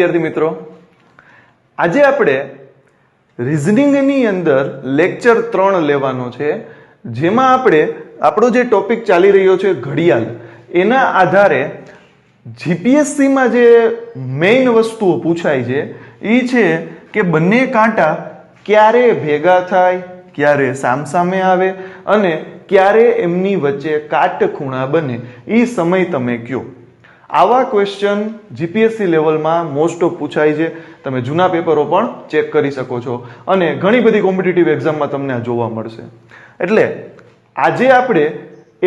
વિદ્યાર્થી મિત્રો, આજે આપણે રીઝનિંગની અંદર લેક્ચર 3 લેવાનો છે, જેમાં આપણે આપણો જે ટોપિક ચાલી રહ્યો છે ઘડિયાળ, એના આધારે જીપીએસસીમાં જે મેઇન વસ્તુઓ પૂછાય છે એ છે કે બંને કાંટા ક્યારે ભેગા થાય, ક્યારે સામસામે આવે અને ક્યારે એમની વચ્ચે કાટખૂણા બને, એ સમય તમે કયો. આવા ક્વેશ્ચન જીપીએસસી લેવલમાં મોસ્ટ ઓફ પૂછાય છે. તમે જૂના પેપરો પણ ચેક કરી શકો છો અને ઘણી બધી કોમ્પિટિટિવ એક્ઝામમાં તમને આ જોવા મળશે. એટલે આજે આપણે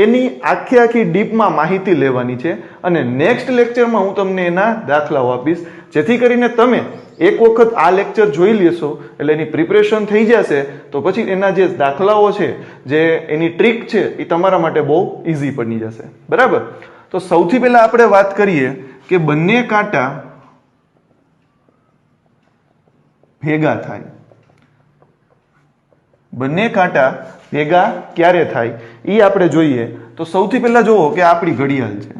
એની આખી ડીપમાં માહિતી લેવાની છે અને નેક્સ્ટ લેક્ચરમાં હું તમને એના દાખલાઓ આપીશ, જેથી કરીને તમે એક વખત આ લેક્ચર જોઈ લેશો એટલે એની પ્રિપરેશન થઈ જશે, તો પછી એના જે દાખલાઓ છે, જે એની ટ્રીક છે, એ તમારા માટે બહુ ઇઝી બની જશે. બરાબર? તો સૌથી પહેલા આપણે વાત કરીએ કે બંને કાંટા ભેગા થાય. બંને કાંટા ભેગા ક્યારે થાય એ આપણે જોઈએ. તો સૌથી પહેલા જુઓ કે આપણી ઘડિયાળ છે,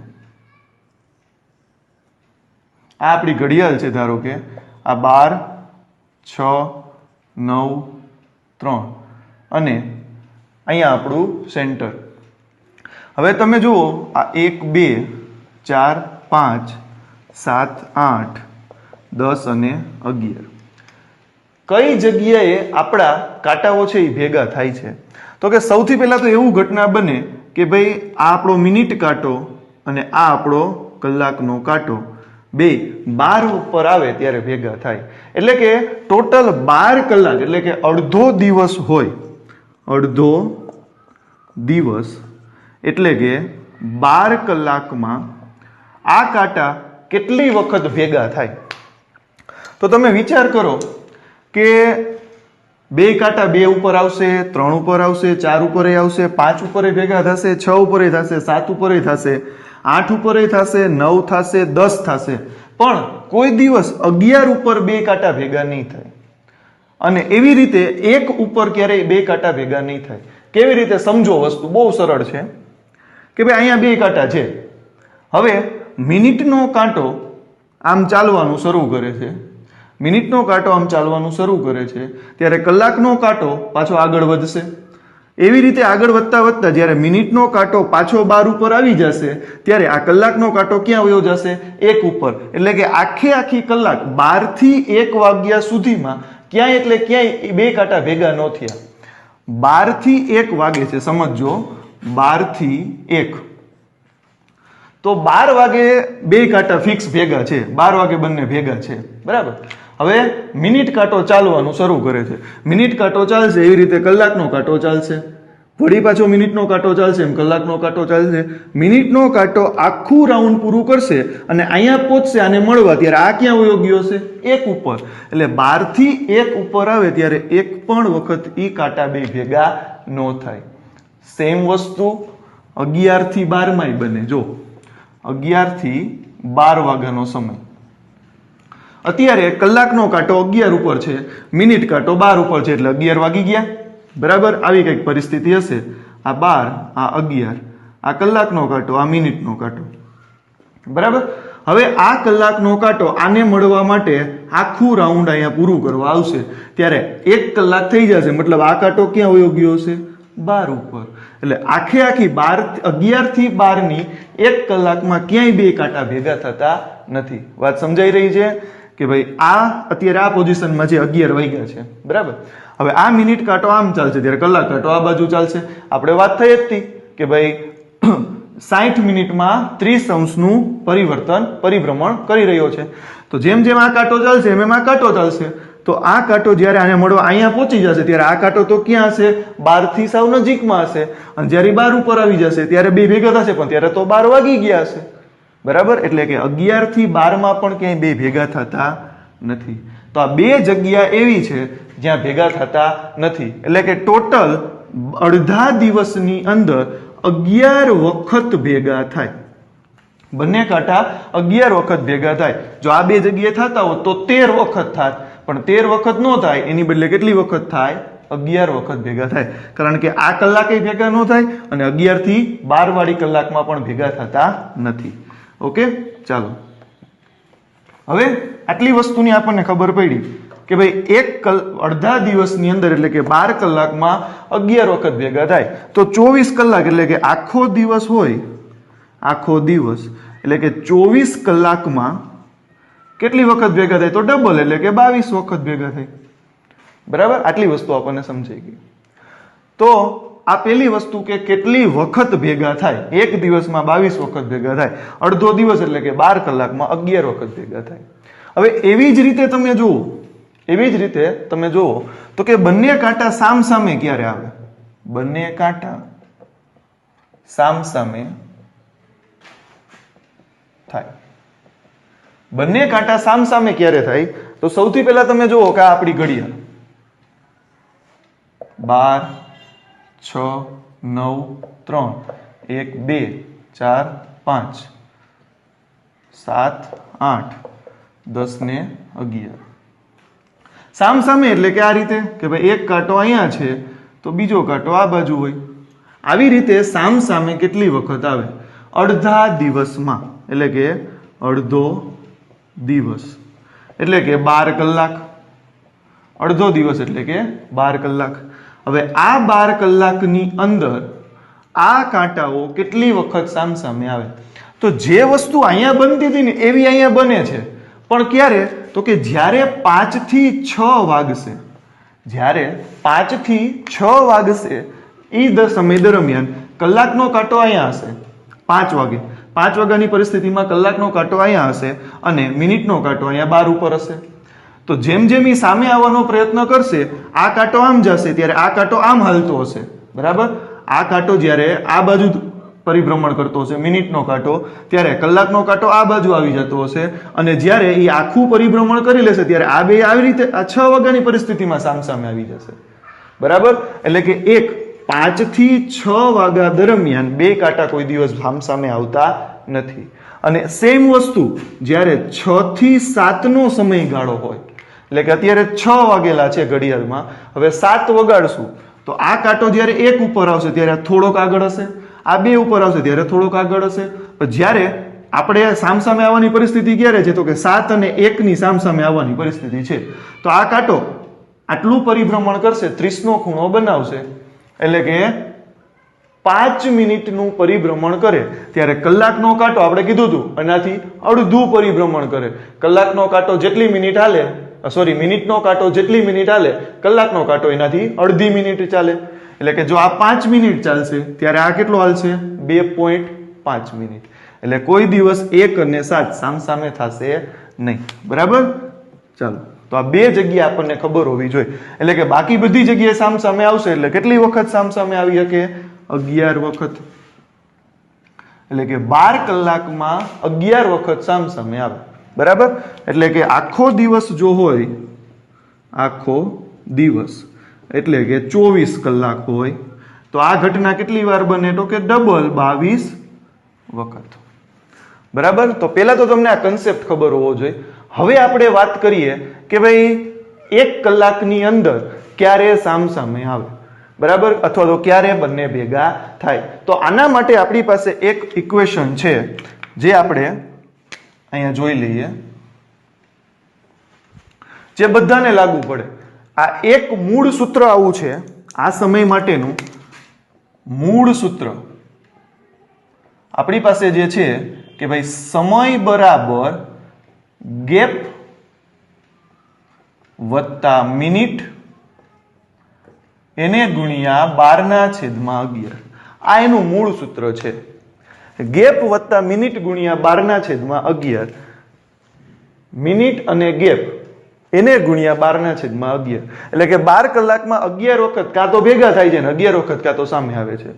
આ આપણી ઘડિયાળ છે. ધારો કે આ 12, 6, 9, 3 અને અહીંયા આપણું સેન્ટર. હવે તમે જુઓ આ 1, 2, 4, 5, 7, 8, 10 અને 11 કઈ જગ્યાએ આપણા કાંટાઓ છે એ ભેગા થાય છે? તો કે સૌથી પહેલા તો એવું ઘટના બને કે ભાઈ આ આપણો મિનિટ કાંટો અને આ આપણો કલાકનો કાંટો બે 12 ઉપર આવે ત્યારે ભેગા થાય. એટલે કે ટોટલ 12 કલાક, એટલે કે અડધો દિવસ હોય, અડધો દિવસ એટલે કે 12 કલાકમાં આ કાંટા કેટલી વખત ભેગા થાય? તો તમે વિચાર કરો કે બે કાંટા 2 ઉપર આવશે, 3 ઉપર આવશે, 4 ઉપર આવશે, 5 ઉપર ભેગા થશે, 6 ઉપર થશે, 7 ઉપર થશે, 8 ઉપર થશે, 9 થશે, 10 થશે, પણ કોઈ દિવસ 11 ઉપર બે કાંટા ભેગા નહીં થાય. અને એવી રીતે 1 ઉપર ક્યારેય બે કાંટા ભેગા નહીં થાય. કેવી રીતે? સમજો, વસ્તુ બહુ સરળ છે કે ભાઈ અહીંયા બે કાંટા છે. હવે મિનિટનો કાંટો આમ ચાલવાનું શરૂ કરે છે, મિનિટનો કાંટો આમ ચાલવાનું શરૂ કરે છે, ત્યારે કલાકનો કાંટો પાછો આગળ વધશે. એવી રીતે આગળ વધતા વધતા જ્યારે મિનિટનો કાંટો પાછો 12 ઉપર આવી જશે, ત્યારે આ કલાકનો કાંટો ક્યાં વયો જશે? 1 ઉપર. એટલે કે આખી કલાક 12 થી 1 વાગ્યા સુધીમાં ક્યાંય એટલે ક્યાંય બે કાંટા ભેગા ન થયા. 12 થી 1 વાગે છે, સમજો, 12 થી 1, તો 12 વાગે બે કાંટા ફિક્સ ભેગા છે, 12 વાગે બંને ભેગા છે. બરાબર? હવે મિનિટ કાંટો ચાલવાનું શરૂ કરે છે, મિનિટ કાંટો ચાલશે, એવી રીતે કલાકનો કાંટો ચાલશે, વળી પાછો મિનિટનો કાંટો ચાલશે, એમ કલાકનો કાંટો ચાલશે. મિનિટનો કાંટો આખું રાઉન્ડ પૂરું કરશે અને અહીંયા પહોંચશે આને મળવા, ત્યારે આ ક્યાં વયો ગયો છે? 1 ઉપર. એટલે 12 થી 1 ઉપર આવે ત્યારે એક પણ વખત ઈ કાંટા બે ભેગા ન થાય. સેમ વસ્તુ 11 થી 12 માં બને. જો 11 થી 12 વાગ્યાનો સમય, અત્યારે કલાકનો કાંટો 11 ઉપર છે, મિનિટ કાંટો 12 ઉપર છે, એટલે 11 વાગી ગયા. બરાબર? આવી કઈક પરિસ્થિતિ હશે. આ 12, આ 11, આ કલાકનો કાંટો, આ મિનિટનો કાંટો. બરાબર? હવે આ કલાકનો કાંટો આને મળવા માટે આખું રાઉન્ડ અહીંયા પૂરું કરવા આવશે, ત્યારે 1 કલાક થઈ જશે. મતલબ આ કાંટો ક્યાં વયો ગયો છે? 12 ઉપર. એટલે આખી 11 થી 12 ની 1 કલાકમાં ક્યાંય બે કાંટા ભેગા થતા નથી. વાત સમજાઈ રહી છે કે ભાઈ આ અત્યારે આ પોઝિશનમાં છે, 11 વાગ્યા છે. બરાબર? હવે આ મિનિટ કાંટો આમ ચાલશે, ત્યારે કલાક કાંટો આ બાજુ ચાલશે. આપણે વાત થઈ હતી કે ભાઈ 60 મિનિટમાં 30 અંશનું પરિભ્રમણ કરી રહ્યો છે. તો જેમ જેમ આ કાંટો ચાલશે એમ એમ આ કાંટો ચાલશે. તો આ કાંટો જ્યારે આને મળવા અહીંયા પહોંચી જશે, ત્યારે આ કાંટો તો ક્યાં હશે? 12 થી સાવ નજીકમાં હશે. અને જ્યારે 12 ઉપર આવી જશે ત્યારે બે ભેગા થશે, પણ ત્યારે તો 12 વાગી ગયા હશે. બરાબર? એટલે કે 11 થી 12 માં પણ ક્યાંય બે ભેગા થતા નથી. તો આ બે જગ્યા એવી છે જ્યાં ભેગા થતા નથી. એટલે કે ટોટલ અડધા દિવસની અંદર 11 વખત ભેગા થાય. બંને કાંટા 11 વખત ભેગા થાય. જો આ બે જગ્યાએ થતા હોત તો 13 વખત થાત, પણ 13 વખત ન થાય, એની બદલે કેટલી વખત થાય? 11 વખત ભેગા થાય. કારણ કે આ કલાકે ભેગા ન થાય અને 11 થી 12 વાળી કલાકમાં પણ ભેગા થતા નથી. ઓકે, ચાલો હવે આટલી વસ્તુની આપણને ખબર પડી કે ભાઈ અડધા દિવસની અંદર એટલે કે 12 કલાકમાં 11 વખત ભેગા થાય તો 24 કલાક એટલે કે આખો દિવસ હોય, આખો દિવસ એટલે કે 24 કલાકમાં કેટલી વખત ભેગા થાય તો ડબલ એટલે કે 22 વખત ભેગા થાય. બરાબર, આટલી વસ્તુ આપણને સમજાઈ ગઈ. તો આ પેલી વસ્તુ કે કેટલી વખત ભેગા થાય, એક દિવસમાં 22 વખત ભેગા થાય, અડધો દિવસ એટલે કે 12 કલાકમાં 11 વખત ભેગા થાય. હવે એવી જ રીતે તમે જુઓ, એવી જ રીતે તમે જુઓ તો કે બંને કાંટા સામ સામે ક્યારે આવે? બંને કાંટા સામ સામે થાય. બંને કાંટા સામ સામે ક્યારે થાય? તો સૌથી પહેલા તમે જુઓ કે આ આપણી ઘડિયાળ 12 6 9 3 1 2 4 5 7 8 10 ને 11 સામ સામે એટલે કે આ રીતે કે ભાઈ એક કાંટો અહીંયા છે તો બીજો કાંટો આ બાજુ હોય. આવી રીતે સામ સામે કેટલી વખત આવે? અડધા દિવસમાં એટલે કે અડધો દિવસ એટલે કે 12 કલાક. અડધો દિવસ એટલે કે 12 કલાક. હવે આ 12 કલાકની અંદર આ કાંટાઓ કેટલી વખત સામ સામે આવે? તો જે વસ્તુ અહીંયા બનતી હતી ને એવી અહીંયા બને છે, પણ ક્યારે? તો કે જ્યારે 5 થી 6 વાગશે, જ્યારે 5 થી 6 વાગશે એ સમય દરમિયાન કલાકનો કાંટો અહીંયા હશે 5 વાગે. 5 વાગ્યાની પરિસ્થિતિમાં કલાકનો કાંટો અહીંયા હશે અને મિનિટનો કાંટો અહીંયા 12 ઉપર હશે. તો જેમ જેમ એ સામે આવવાનો પ્રયત્ન કરશે આ કાંટો આમ જશે ત્યારે આ કાંટો આમ હાલતો હશે. બરાબર, આ કાંટો જ્યારે આ બાજુ પરિભ્રમણ કરતો હશે મિનિટનો કાંટો, ત્યારે કલાકનો કાંટો આ બાજુ આવી જતો હશે અને જ્યારે એ આખું પરિભ્રમણ કરી લેશે ત્યારે આ બે આવી રીતે આ 6 વાગ્યાની પરિસ્થિતિમાં સામસામે આવી જશે. બરાબર, એટલે કે 5 થી 6 વાગ્યા દરમિયાન બે કાંટા કોઈ દિવસ સામસામે આવતા નથી. અને સેમ વસ્તુ જ્યારે 6 થી 7 નો સમયગાળો હોય, એટલે કે અત્યારે 6 વાગેલા છે ઘડિયાળમાં, હવે 7 વગાડશું તો આ કાંટો જ્યારે 1 ઉપર આવશે ત્યારે થોડોક આગળ હશે, આ 2 ઉપર આવશે ત્યારે થોડોક આગળ હશે. પણ જ્યારે આપણે સામસામે આવવાની પરિસ્થિતિ ક્યારે છે? તો કે 7 અને 1 ની સામસામે આવવાની પરિસ્થિતિ છે. તો આ કાંટો આટલું પરિભ્રમણ કરશે, 30 નો ખૂણો બનાવશે, એટલે કે 5 મિનિટનું પરિભ્રમણ કરે ત્યારે કલાકનો કાંટો આપણે કીધું હતું એનાથી અડધું પરિભ્રમણ કરે. કલાકનો કાંટો જેટલી મિનિટ હાલે, સોરી મિનિટનો કાંટો જેટલી મિનિટ હાલે, કલાકનો કાંટો એનાથી અડધી મિનિટ ચાલે. એટલે કે જો આ 5 મિનિટ ચાલશે ત્યારે આ કેટલો હાલશે? 2.5 મિનિટ. એટલે કોઈ દિવસ 1 અને 7 સામસામે થશે નહીં. બરાબર, ચાલો તો આ બે જગ્યા આપણને ખબર હોવી જોઈએ. એટલે કે બાકી બધી જગ્યાએ સામસામે આવશે એટલે કેટલી વખત સામસામે આવી શકે? 11 વખત. એટલે કે 12 કલાકમાં 11 વખત સામસામે આવે. બરાબર, એટલે કે આખો દિવસ જો હોય, આખો દિવસ એટલે કે 24 કલાક હોય તો આ ઘટના કેટલી વાર બને? તો કે ડબલ 22 વખત. બરાબર, તો પહેલા તો તમને આ કન્સેપ્ટ ખબર હોવો જોઈએ. હવે આપણે વાત કરીએ કે ભાઈ 1 કલાકની અંદર ક્યારે સામસામે આવે. બરાબર, અથવા તો ક્યારે બંને ભેગા થાય. તો આના માટે આપણી પાસે એક ઇક્વેશન છે જે આપણે અહીંયા જોઈ લઈએ, જે બધાને લાગુ પડે. આ એક મૂળ સૂત્ર આવું છે, આ સમય માટેનું મૂળ સૂત્ર આપણી પાસે જે છે કે ભાઈ સમય બરાબર ગેપ વત્તા મિનિટ એને ગુણ્યા 12/11. આ એનું મૂળ સૂત્ર છે. ગેપ વત્તા મિનિટ ગુણ્યા 12/11. મિનિટ અને ગેપ એને ગુણ્યા 12/11. એટલે કે 12 કલાકમાં 11 વખત કાં તો ભેગા થાય છે ને 11 વખત કાં તો સામે આવે છે.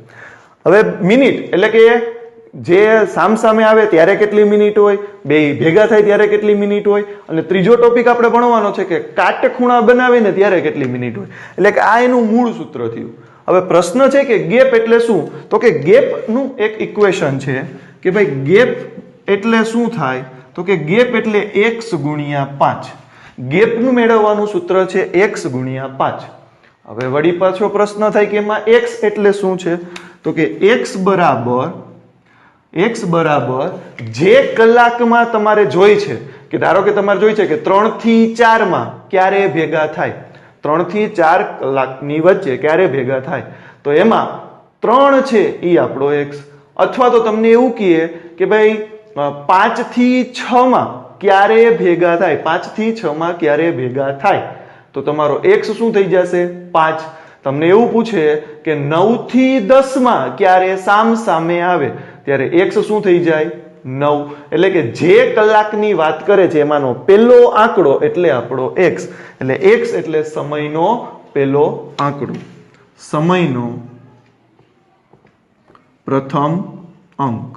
હવે મિનિટ એટલે કે જે સામસામે આવે ત્યારે કેટલી મિનિટ હોય, બે ભેગા થાય ત્યારે કેટલી મિનિટ હોય, અને ત્રીજો ટોપિક આપણે ભણવાનો છે કે કાટખૂણા બનાવીને ત્યારે કેટલી મિનિટ હોય. એટલે કે આ એનું મૂળ સૂત્ર થયું. હવે પ્રશ્ન છે કે ગેપ એટલે શું? તો કે ગેપ નું એક ઇક્વેશન છે કે ભાઈ ગેપ એટલે શું થાય? તો કે ગેપ એટલે x ગુણ્યા 5. ગેપનું મેળવવાનું સૂત્ર છે x ગુણ્યા 5. હવે વળી પાછો પ્રશ્ન થાય કે એમાં x એટલે શું છે? તો કે x બરાબર જે કલાકમાં તમારે જોઈ છે કે ધારો કે તમારે જોઈ છે કે 3 થી 4 માં ક્યારે ભેગા થાય, 3 થી 4 કલાકની વચ્ચે ક્યારે ભેગા થાય, તો એમાં 3 છે એ આપણો x, અથવા તો તમને એવું કહે કે ભાઈ 5 થી 6 માં ક્યારે ભેગા થાય, 5 થી 6 માં ક્યારે ભેગા થાય, તો તમારો x શું થઈ જશે 5. તમને એવું પૂછે કે 9 થી 10 માં ક્યારે સામ સામે આવે, ત્યારે x શું થઈ જાય 9. એટલે કે જે કલાકની વાત કરે છે એમાંનો પહેલો આંકડો એટલે આપણો x. એટલે x એટલે સમયનો પહેલો આંકડો, સમયનો પ્રથમ અંક.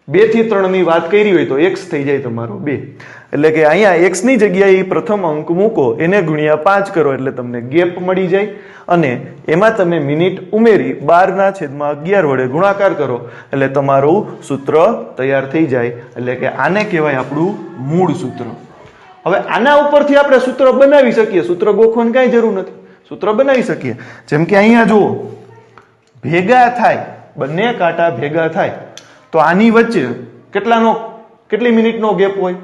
2 થી 3 ની વાત કરી હોય તો x થઈ જાય તમારો 2. એટલે કે અહીંયા x ની જગ્યાએ પ્રથમ અંક મૂકો, એને ગુણ્યા 5 કરો એટલે તમને ગેપ મળી જાય, અને એમાં તમે મિનિટ ઉમેરી 12/11 વડે ગુણાકાર કરો એટલે તમારું સૂત્ર તૈયાર થઈ જાય. એટલે કે આને કહેવાય આપણું મૂળ સૂત્ર. હવે આના ઉપરથી આપણે સૂત્ર બનાવી શકીએ, સૂત્ર ગોખવાની કાંઈ જરૂર નથી, સૂત્ર બનાવી શકીએ. જેમ કે અહીંયા જુઓ, ભેગા થાય, બંને કાંટા ભેગા થાય તો આની વચ્ચે કેટલી મિનિટનો ગેપ હોય,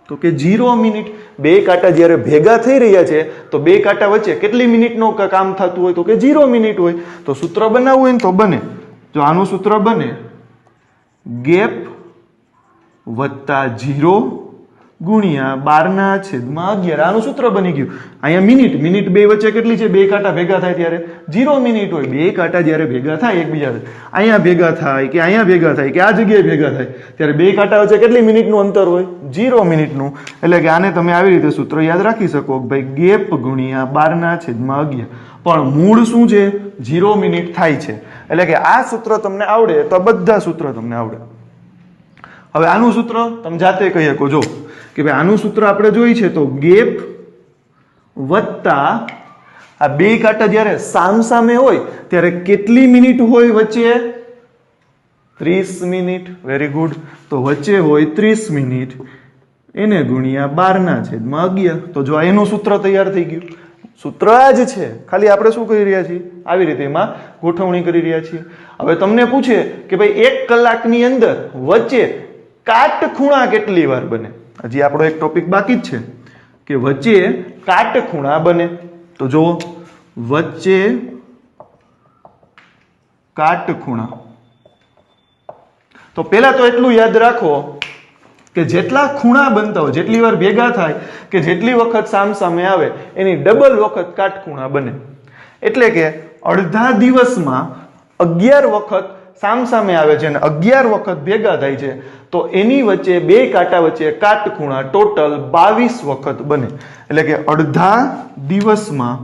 તો કે 0 મિનિટ. બે કાંટા જ્યારે ભેગા થઈ રહ્યા છે તો બે કાંટા વચ્ચે કેટલી મિનિટનો કામ થતું હોય, તો કે 0 મિનિટ હોય. તો સૂત્ર બનાવવું હોય ને તો બને, જો આનું સૂત્ર બને ગેપ વત્તા 0 ગુણ્યા 12/11. આનું સૂત્ર બની ગયું. અહીંયા મિનિટ બે વચ્ચે કેટલી છે, બે કાંટા ભેગા થાય ત્યારે 0 મિનિટ હોય. બે કાંટા જ્યારે ભેગા થાય એકબીજા અહીંયા ભેગા થાય કે અહીંયા ભેગા થાય કે આ જગ્યાએ ભેગા થાય ત્યારે બે કાંટા વચ્ચે કેટલી મિનિટનું અંતર હોય, 0 મિનિટનું. એટલે કે આને તમે આવી રીતે સૂત્ર યાદ રાખી શકો કે ભાઈ ગેપ ગુણ્યા 12/11. પણ મૂળ શું છે, 0 મિનિટ થાય છે. એટલે કે આ સૂત્ર તમને આવડે તો બધા સૂત્ર તમને આવડે. હવે આનું સૂત્ર તમે જાતે કહી શકો, જો કે ભાઈ આનું સૂત્ર આપણે જોઈ છે તો ગેપ વત્તા આ બે કાંટા જ્યારે સામસામે હોય ત્યારે કેટલી મિનિટ હોય વચ્ચે, 30 મિનિટ. Very good. તો વચ્ચે હોય 30 મિનિટ, એને ગુણ્યા 12/11. તો જો એનું સૂત્ર તૈયાર થઈ ગયું. સૂત્ર આ જ છે, ખાલી આપણે શું કરી રહ્યા છીએ, આવી રીતે એમાં ગોઠવણી કરી રહ્યા છીએ. હવે તમને પૂછે કે ભાઈ 1 કલાકની અંદર વચ્ચે કાટખૂણા કેટલી વાર બને, હજી આપણો એક ટોપિક બાકી જ છે કે વચ્ચે કાટખૂણા બને. તો જુઓ, વચ્ચે કાટખૂણા, તો પહેલા તો એટલું યાદ રાખો કે જેટલા ખૂણા બનતા હોય, જેટલી વાર ભેગા થાય કે જેટલી વખત સામસામે આવે એની ડબલ વખત કાટખૂણા બને. એટલે કે અડધા દિવસમાં 11 વખત સામસામે આવે છે અને 11 વખત ભેગા થાય છે, તો એની વચ્ચે બે કાંટા વચ્ચે કાટખૂણા ટોટલ 22 વખત બને. એટલે કે અડધા દિવસમાં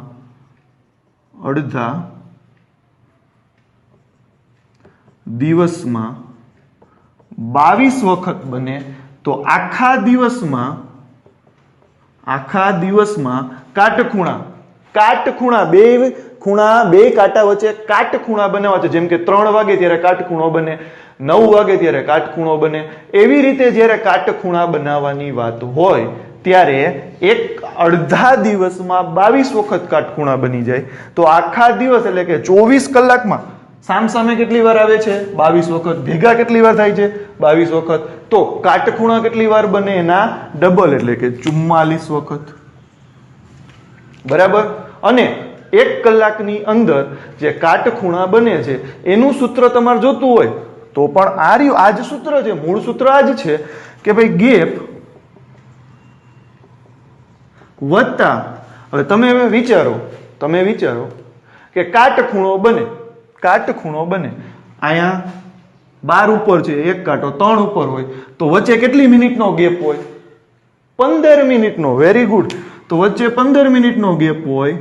22 વખત બને. તો આખા દિવસમાં કાટખૂણા બે કાંટા વચ્ચે કાટખૂણા બનાવવા છે. જેમ કે 3 વાગે ત્યારે કાટખૂણો બને, 9 વાગે ત્યારે કાટખૂણો બને. એવી રીતે જ્યારે કાટખૂણા બનાવવાની વાત હોય ત્યારે અડધા દિવસમાં 22 વખત કાટખૂણા બની જાય. તો આખા દિવસ એટલે કે 24 કલાકમાં સામસામે કેટલી વાર આવે છે, 22 વખત. ભેગા કેટલી વાર થાય છે, 22 વખત. તો કાટખૂણા કેટલી વાર બને, એના ડબલ એટલે કે 44 વખત. બરાબર. અને 1 કલાકની અંદર જે કાટખૂણા બને છે એનું સૂત્ર તમારે જોતું હોય તો પણ આ જ સૂત્ર છે, મૂળ સૂત્ર આ જ છે કે ભાઈ ગેપ વત્તા, હવે તમે વિચારો કે કાટખૂણો બને અહીંયા 12 ઉપર છે, એક કાંટો 3 ઉપર હોય તો વચ્ચે કેટલી મિનિટનો ગેપ હોય, 15 મિનિટનો. Very good. તો વચ્ચે 15 મિનિટનો ગેપ હોય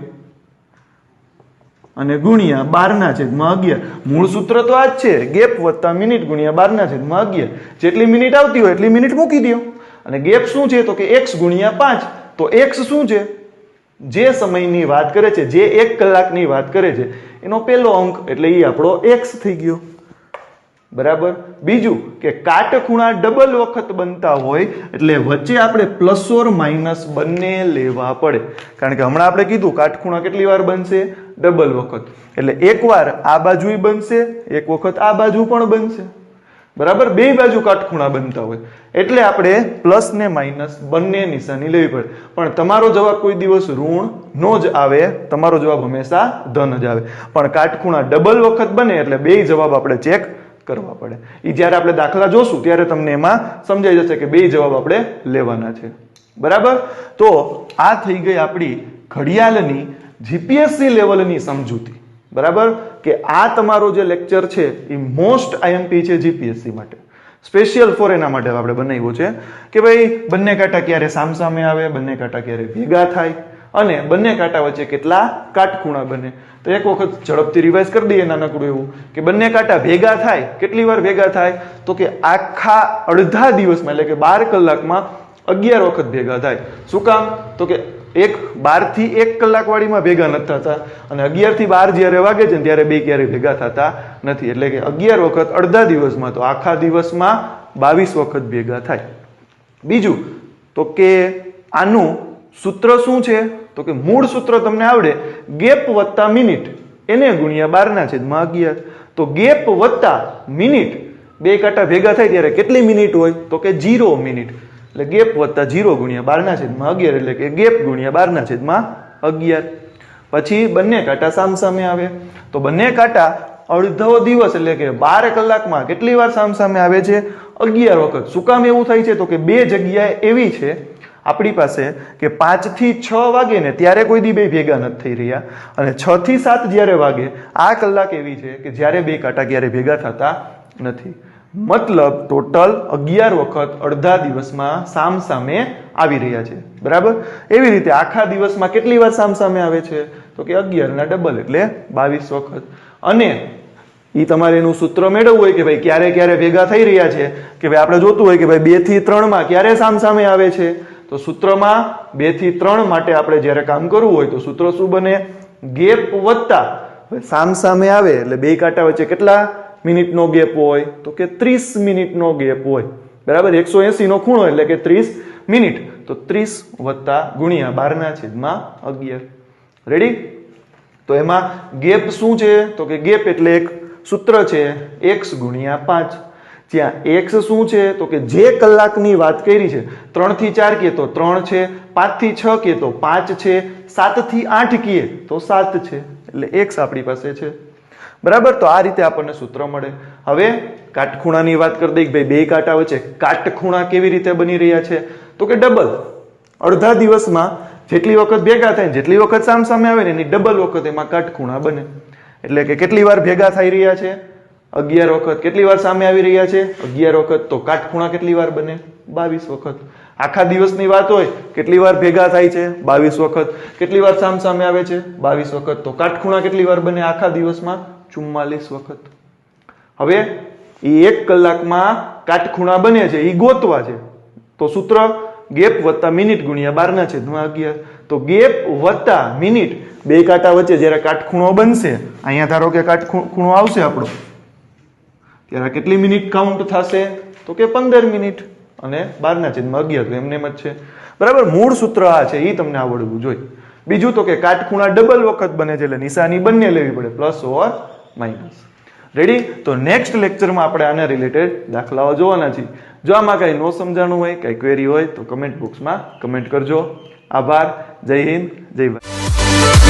અને ગુણ્યા 12/11. મૂળ સૂત્ર તો આ જ છે, ગેપ વત્તા મિનિટ ગુણ્યા 12/11. જેટલી મિનિટ આવતી હોય એટલી મિનિટ મૂકી દો. અને ગેપ શું છે, તો કે x ગુણ્યા 5. તો x શું છે, જે સમયની વાત કરે છે, જે 1 કલાકની વાત કરે છે એનો પહેલો અંક, એટલે એ આપણો x થઈ ગયો. બરાબર. બીજું કે કાટખૂણા ડબલ વખત બનતા હોય એટલે વચ્ચે આપણે પ્લસ ઓર માઇનસ બંને લેવા પડે. કારણ કે હમણાં આપણે કીધું કાટખૂણા કેટલી વાર બનશે, ડબલ વખત. એટલે એક વાર આ બાજુ બનશે, એક વખત આ બાજુ પણ બનશે. બરાબર, બે બાજુ કાટખૂણા બનતા હોય એટલે આપણે પ્લસ ને માઇનસ બંને નિશાની લેવી પડે. પણ તમારો જવાબ કોઈ દિવસ ઋણ નો જ આવે, તમારો જવાબ હંમેશા ધન જ આવે. પણ કાટખૂણા ડબલ વખત બને એટલે બે જવાબ આપણે ચેક કરવા પડે. એ જ્યારે આપણે દાખલા જોશું ત્યારે તમને એમાં સમજાઈ જશે કે બે જવાબ આપણે લેવાના છે. બરાબર, તો આ થઈ ગઈ આપણી ઘડિયાળની જીપીએસસી લેવલની સમજૂતી. બરાબર, કે આ તમારો જે લેક્ચર છે એ મોસ્ટ આઈએમપી છે જીપીએસસી માટે, સ્પેશિયલ ફોર એના માટે આપણે બનાવ્યો છે કે ભાઈ બંને કાંટા ક્યારે સામસામે આવે, બંને કાંટા ક્યારે ભેગા થાય અને બંને કાંટા વચ્ચે કેટલા કાટખૂણા બને. તો એક વખત ઝડપથી રિવાઇઝ કરી દઈએ નાનકડું એવું કે બંને કાંટા ભેગા થાય, કેટલી વાર ભેગા થાય તો કે આખા અડધા દિવસમાં એટલે કે 12 કલાકમાં 11 વખત ભેગા થાય. શું કામ તો કે 12 થી 1 કલાક વાળીમાં ભેગા નથી થતા અને 11 થી 12 જ્યારે વાગે છે ત્યારે બે ક્યારે ભેગા થતા નથી. એટલે કે 11 વખત અડધા દિવસમાં, તો આખા દિવસમાં 22 વખત ભેગા થાય. બીજું તો કે આનું સૂત્ર શું છે તો કે મૂળ સૂત્ર તમને આવડે, ગેપ વત્તા મિનિટ એને ગુણ્યા 12/11. તો ગેપ વત્તા મિનિટ, બે કાંટા ભેગા થાય ત્યારે કેટલી મિનિટ હોય તો કે 0 મિનિટ. એટલે ગેપ વત્તા 0 ગુણ્યા 12/11 એટલે કે ગેપ ગુણ્યા 12/11. પછી બંને કાંટા સામસામે આવે તો બંને કાંટા અડધો દિવસ એટલે કે 12 કલાકમાં કેટલી વાર સામસામે આવે છે? 11 વખત. શું કામ એવું થાય છે તો કે બે જગ્યાએ એવી છે આપણી પાસે કે 5 થી 6 વાગે ને ત્યારે કોઈ દી બે ભેગા નથી થઈ રહ્યા અને 6 થી 7 જ્યારે વાગે આ કલાક એવી છે કે જ્યારે બે કાંટા ક્યારે ભેગા થતા નથી. મતલબ ટોટલ 11 વખત અડધા દિવસમાં સામસામે આવી રહ્યા છે. બરાબર, એવી રીતે આખા દિવસમાં કેટલી વાર સામસામે આવે છે તો કે 11 ના ડબલ એટલે 22 વખત. અને એ તમારે એનું સૂત્ર મેળવવું હોય કે ભાઈ ક્યારે ક્યારે ભેગા થઈ રહ્યા છે, કે ભાઈ આપણે જોતું હોય કે ભાઈ 2 થી 3 માં ક્યારે સામસામે આવે છે, તો સૂત્રમાં 2 થી 3 માટે આપણે જ્યારે કામ કરવું હોય તો સૂત્ર શું બને? ગેપ વત્તા સામસામે આવે એટલે બે કાંટા વચ્ચે કેટલા મિનિટનો ગેપ હોય તો કે 30 મિનિટનો ગેપ હોય. બરાબર, 180 નો ખૂણો એટલે કે 30 મિનિટ. તો 30 વત્તા ગુણ્યા 12/11. રેડી? તો એમાં ગેપ શું છે તો કે ગેપ એટલે એક સૂત્ર છે x ગુણ્યા 5. જ્યાં x શું છે તો કે જે કલાકની વાત કરી છે, 3 થી 4 કીએ તો 3 છે, 5 થી 6 કીએ તો 5 છે, 7 થી 8 કીએ તો 7 છે. એટલે x આપણી પાસે છે. બરાબર, તો આ રીતે આપણને સૂત્ર મળે. હવે કાટખૂણાની વાત કરી દઈએ કે ભાઈ બે કાંટા વચ્ચે કાટખૂણા કેવી રીતે બની રહ્યા છે તો કે ડબલ. અડધા દિવસમાં જેટલી વખત ભેગા થાય જેટલી વખત સામસામે આવે ને એની ડબલ વખત એમાં કાટખૂણા બને. એટલે કે કેટલી વાર ભેગા થઈ રહ્યા છે? 11 વખત. કેટલી વાર સામે આવી રહ્યા છે? 11 વખત. તો કાટખૂણા કેટલી વાર બને? 22 વખત. આખા દિવસની વાત હોય કેટલી વાર ભેગા થાય છે? 22 વખત. કેટલી વાર સામસામે આવે છે? 22 વખત. તો કાટખૂણા કેટલી વાર બને આખા દિવસમાં? 44 વખત. હવે એ 1 કલાકમાં કાટખૂણા બને છે એ ગોતવા છે તો સૂત્ર ગેપ વત્તા મિનિટ ગુણ્યા 12/11. તો ગેપ વત્તા મિનિટ, બે કાંટા વચ્ચે જ્યારે કાટખૂણો બનશે, અહીંયા ધારો કે કાટખૂણો આવશે આપણો, ત્યારે કેટલી મિનિટ કાઉન્ટ થશે તો કે 15 મિનિટ અને 12/11 તો એમને એમ જ છે. બરાબર, મૂળ સૂત્ર આ છે, એ તમને આવડવું જોઈએ. બીજું તો કે કાટખૂણા ડબલ વખત બને છે એટલે નિશાની બંને લેવી પડે, પ્લસ ઓર માઇનસ. રેડી? તો નેક્સ્ટ લેક્ચરમાં આપણે આના રિલેટેડ દાખલાઓ જોવાના છીએ. જો આમાં કઈ ન સમજાણું હોય, કઈ ક્વેરી હોય તો કમેન્ટ બોક્સમાં કમેન્ટ કરજો. આભાર. જય હિન્દ, જય ભારત.